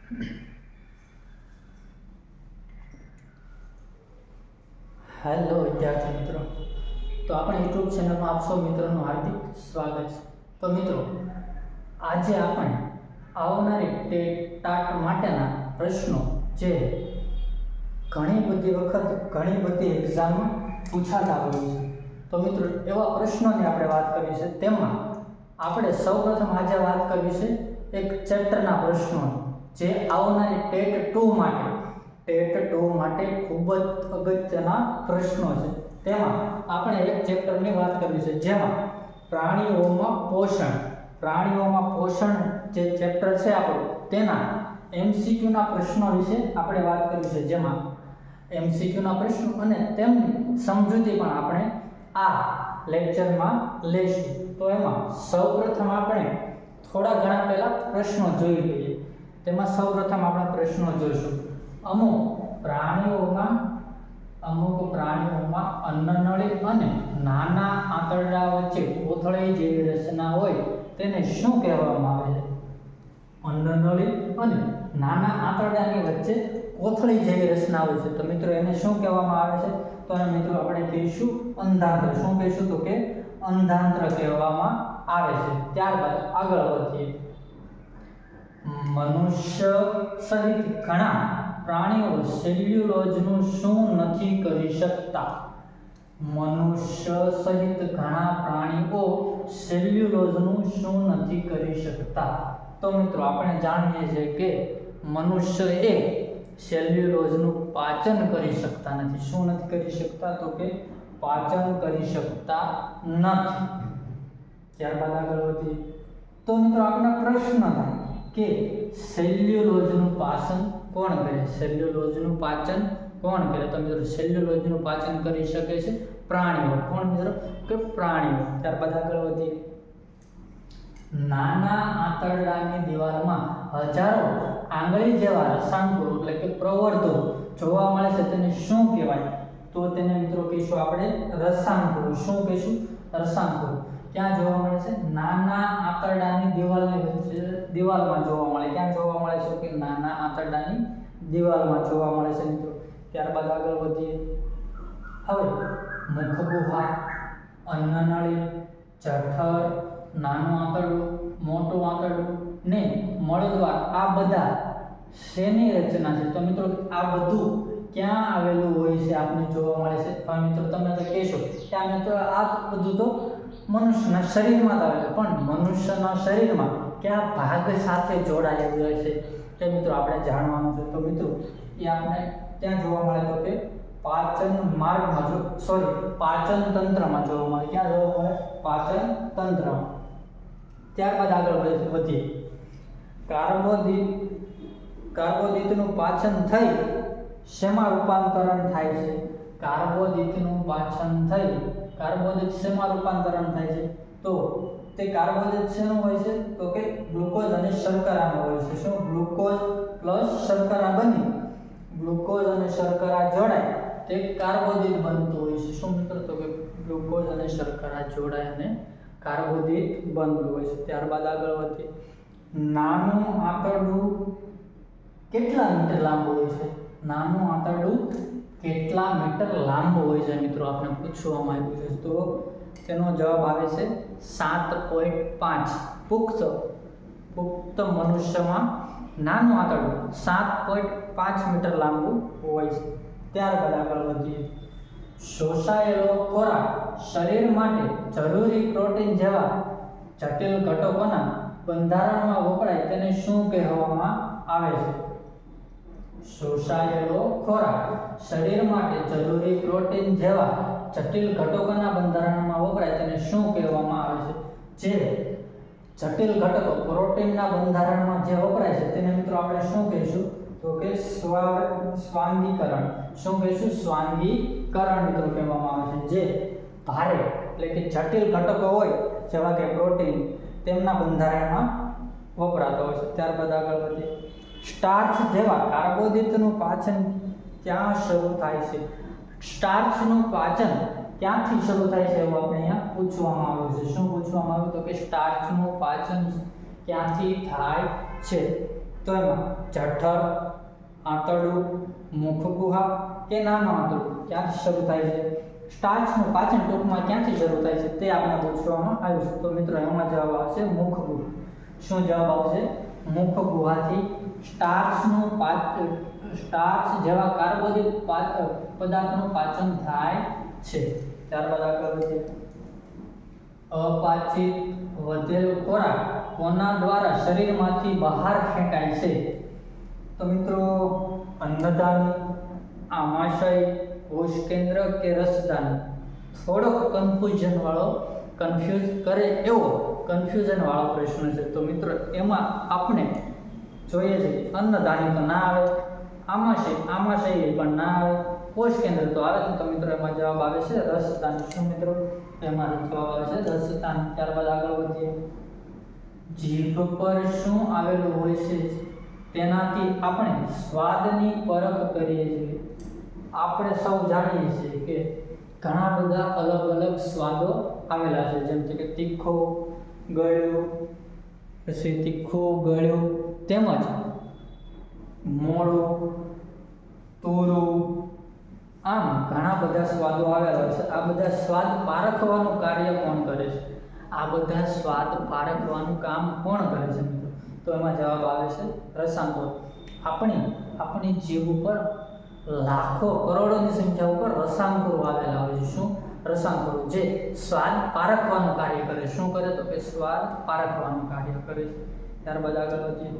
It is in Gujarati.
હેલો વિદ્યાર્થી મિત્રો, તો આપણે યુટ્યુબ ચેનલમાં આપ સૌ મિત્રોનું હાર્દિક સ્વાગત છે। તો મિત્રો, આજે આપણે આવનારી ટાટ માટેના પ્રશ્નો જે ઘણી બધી વખત ઘણી બધી એક્ઝામમાં પૂછાતા હોય છે, તો મિત્રો એવા પ્રશ્નોની આપણે વાત કરી છે। તેમાં આપણે સૌપ્રથમ આજે વાત કરવી છે એક ચેપ્ટરના પ્રશ્નો જે આવનારી ટેટ 2 માટે ખૂબ જ અગત્યના પ્રશ્નો છે। તેમાં આપણે એક ચેપ્ટરની વાત કરવી છે જેમાં પ્રાણીઓમાં પોષણ જે ચેપ્ટર છે આપણું તેના MCQ ના પ્રશ્નો વિશે આપણે વાત કરવી છે, જેમાં MCQ ના પ્રશ્નો અને તેમની સમજૂતી પણ આપણે આ લેક્ચરમાં લઈશું। તો એમાં સૌપ્રથમ આપણે થોડા ઘણા પહેલા પ્રશ્નો જોઈ લઈએ। તેમાં સૌપ્રથમ આપણે પ્રશ્નો જોઈશું। અમુક પ્રાણીઓમાં અન્નનળી અને નાના આંતરડા વચ્ચે કોથળી જેવી રચના હોય તેને શું કહેવામાં આવે છે? અન્નનળી અને નાના આંતરડાની વચ્ચે કોથળી જેવી રચના હોય છે, તો મિત્રો એને શું કહેવામાં આવે છે? તો મિત્રો આપણે કહીશું અંધાંત્ર। શું કહીશું? તો કે અંધાંત્ર કહેવામાં આવે છે। ત્યારબાદ આગળ વધીએ। મનુષ્ય સહિત ઘણા પ્રાણીઓ સેલ્યુલોઝનું શું નથી કરી શકતા? મનુષ્ય સહિત ઘણા પ્રાણીઓ સેલ્યુલોઝનું શું નથી કરી શકતા? તો મિત્રો આપણે જાણીએ છીએ કે મનુષ્ય એ સેલ્યુલોઝનું પાચન કરી શકતા નથી। શું નથી કરી શકતા? તો કે પાચન કરી શકતા નથી। ત્યારબાદ આગળ વધીએ। તો મિત્રો આપણને પ્રશ્ન થાય કે સેલ્યુલોઝનું પાચન કોણ કરે? સેલ્યુલોઝનું પાચન કોણ કરે? તો મિત્રો સેલ્યુલોઝનું પાચન કરી શકે છે પ્રાણીઓ। કોણ મિત્રો? કે પ્રાણીઓ। ત્યારબાદ આગળ વધીએ। નાના આંતરડાની દિવાલમાં હજારો આંગળી જેવા રસાંકો એટલે કે પ્રવર્ધો જોવા મળે છે, તેને શું કહેવાય? તો તેને મિત્રો કહીશું આપણે રસાંકો। શું કહીશું? રસાંકો। ક્યાં જોવા મળે છે? નાના આંતરડાની દિવાલમાં જોવા મળે। ક્યાં જોવા મળે છે? કે નાના આંતરડાની દિવાલમાં જોવા મળે છે મિત્રો। ત્યારબાદ આગળ વધીએ। હવે મુખગુહા, અન્નનળી, જઠર, નાનું આંતરડું, મોટું આંતરડું ને મળદ્વાર આ બધા શેની રચના છે? તો મિત્રો આ બધું ક્યાં આવેલું હોય છે આપને જોવા મળે છે? પણ મિત્રો તમે તો કહેશો કે આ મિત્રો આ બધું તો મનુષ્યના શરીરમાં આવે છે, પણ મનુષ્યના શરીરમાં કયા ભાગ સાથે જોડાયેલું હોય છે તે મિત્રો આપણે જાણવાનું છે। તો મિત્રો એ આપણે ત્યાં જોવા મળે તો કે પાચન તંત્રમાં જોવા મળે। ક્યાં જોવા મળે? પાચન તંત્રમાં। ત્યારબાદ આગળ વધીએ। કાર્બોદિતનું પાચન થઈ શેમાં રૂપાંતરણ થાય છે? કાર્બોદિત શેમાં રૂપાંતરણ થાય છે? તો તે કાર્બોદિત શેનું હોય છે? તો કે ગ્લુકોઝ અને શર્કરાનું હોય છે। શું? ગ્લુકોઝ પ્લસ શર્કરા બની ગ્લુકોઝ અને શર્કરા જોડાય તે કાર્બોદિત બનતું હોય છે। શું મિત્રો? તો કે ગ્લુકોઝ અને શર્કરા જોડાય અને કાર્બોદિત બનતું હોય છે। ત્યારબાદ આગળ વધીએ। નાનું આંતરડું કેટલા મીટર લાંબુ હોય છે? નાનું આંતરડું કેટલા મીટર લાંબુ હોય છે મિત્રો આપણે પૂછવામાં આવ્યું છે, તો તેનો જવાબ આવે છે 7.5। પુખ્ત મનુષ્યમાં નાનું આંતરડું 7.5 મીટર લાંબુ હોય છે। ત્યારબાદ આગળ વધીએ। શોષાયેલો ખોરાક શરીર માટે જરૂરી પ્રોટીન જેવા જટિલ ઘટકોના બંધારણમાં વપરાય તેને શું કહેવામાં આવે છે? શોષાયેલો ખોરાક શરીર માટે જરૂરી પ્રોટીન જેવા જટિલ ઘટકોના બંધારણમાં વપરાય તેને શું કહેવામાં આવે છે? જે જટિલ ઘટકો પ્રોટીનના બંધારણમાં જે વપરાય છે તેને મિત્રો આપણે શું કહીશું? તો કે સ્વાંગીકરણ। શું કહીશું? સ્વાંગીકરણ મિત્રો કહેવામાં આવે છે। જે ભારે એટલે કે જટિલ ઘટકો હોય જેવા કે પ્રોટીન તેમના બંધારણમાં વપરાતા હોય છે। ત્યારબાદ આગળ વધીએ। સ્ટાર્ચ જેવા કાર્બોદિતનું પાચન ક્યાં શરૂ થાય છે? સ્ટાર્ચનું પાચન ક્યાંથી શરૂ થાય છે એવું આપણે અહીંયા પૂછવામાં આવ્યું છે। શું પૂછવામાં આવ્યું? તો કે સ્ટાર્ચનું પાચન ક્યાંથી થાય છે? તો એમાં જઠર, આંતરડું, મુખગુહા કે નાનું આંતરડું ક્યાંથી શરૂ થાય છે? સ્ટાર્ચનું પાચન ટૂંકમાં ક્યાંથી શરૂ થાય છે તે આપણે પૂછવામાં આવ્યું છે. તો મિત્રો એમાં જવાબ આવશે મુખગુહા. શું જવાબ આવશે? મુખગુહાથી સ્ટાર્ચ જેવા કાર્બોદિત પદાર્થનું પાચન થાય છે. ત્યારબાદ આગળ વધીએ. અપાચિત વધેલો ખોરાક કોના દ્વારા શરીરમાંથી બહાર ફેંકાય છે? તો મિત્રો અન્નદાની, આમાશય, કોષ કેન્દ્ર કે રસદાની? થોડોક કન્ફ્યુઝન વાળો પ્રશ્ન છે. તો મિત્રો એમાં આપણે જોઈએ છે અન્નદાની તો ના આવે, આમાશય પણ ના આવે, કોષ કેન્દ્ર તો આવે. તો મિત્રો એમાં જવાબ આવે છે રસદાની. શું મિત્રો? એમાં જવાબ આવે છે રસદાની. ત્યારબાદ આગળ વધીએ. જીભ પર શું આવેલું હોય છે તેનાથી આપણે સ્વાદની પરખ કરીએ છીએ? આપણે સૌ જાણીએ છીએ કે ઘણા બધા અલગ અલગ સ્વાદો આવેલા છે, જેમ કે તીખો, ગળ્યું, તેમજ મોળું, તુરું, આમ ઘણા બધા સ્વાદો આવેલા છે. આ બધા સ્વાદ પારખવાનું કાર્ય કોણ કરે છે? આ બધા સ્વાદ પારખવાનું કામ કોણ કરે છે મિત્રો? તો એમાં જવાબ આવે છે રસાંકોર. આપણી જીભ ઉપર લાખો કરોડોની સંખ્યા ઉપર રસાંકોરો આવેલા હોય છે. શું? રસાંકોરો, જે સ્વાદ પારખવાનું કાર્ય કરે. શું કરે? તો કે સ્વાદ પારખવાનું કાર્ય કરે છે. ત્યારબાદ આગળ વધીએ.